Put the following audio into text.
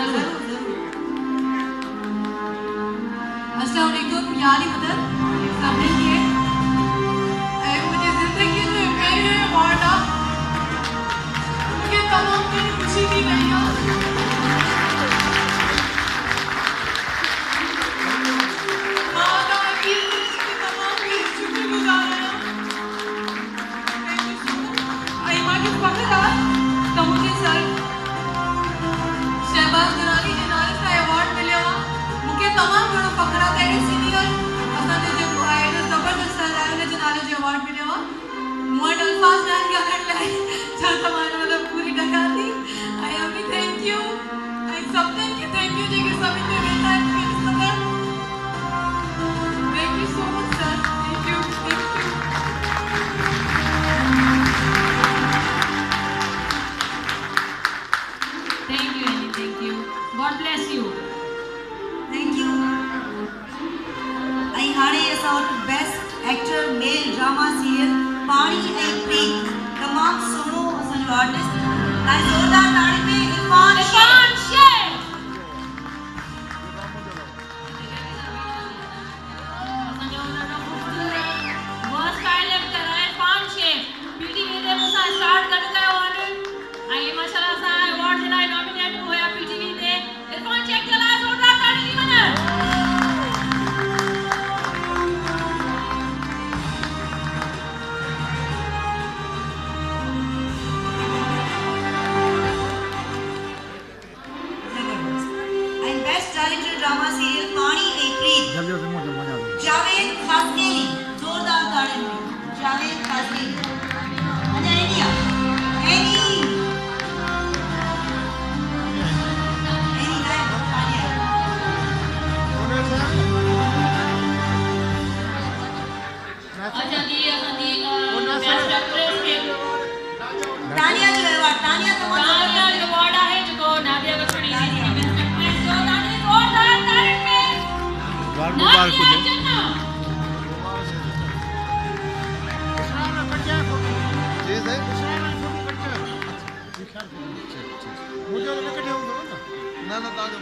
जरूर जरूर। अस्सलाम वालेकुम यारी मदद सामने के मुझे जिंदगी में मेरे अवार्ड मुझे तमाम दिन खुशी दी गई है। तो मुझे सर शहबाज दुरानी जनाले का अवार्ड मिले हुआ मुझे तमाम घणो फखर आहे त सीनियर असांजे जेको आहे ज़बरदस्त सर आहे उन जनाले जो अवार्ड मिले हुआ मूं वटि अल्फाज़ न आहिनि ॻाल्हाइण लाइ छा तव्हां मतिलबु पूरी टका थी ऐं अभी थैंक यू ऐं सभिनीनि खे थैंक यू जेके सभिनि में वेंदा आहिनि thank you so much sir thank you God bless you. Thank you. I हाणे असां वटि best actor male drama serial पाणी ऐं प्रीत तमामु सुहिणो असांजो आर्टिस्ट ऐं ज़ोरदार ताड़ी में Irfan Shaikh. First time actor आहे इरफान शेख पीटीवी ते मूंसां स्टार्ट गॾु कयो हुअनि ऐं माशाल्लाह सां अवार्ड जे लाइ नॉमिनेट हुया पीटीवी ते इरफान शेख के लाइ ज़ोरदार ताड़ी दी वञे। And best talented drama serial पानी ऐं प्रीत जावेद खासकेली ज़ोरदार ताड़ी में जावेद खासकेली अञा एनी तानिया जो अवार्ड तानिया जो अवार्ड आहे जेको नादिया गछड़ी जी मिसमेंट जो तानी ज़ोरदार ताड़ी में नादिया जन्ना जी सर मुझे विकेट है ना ताजो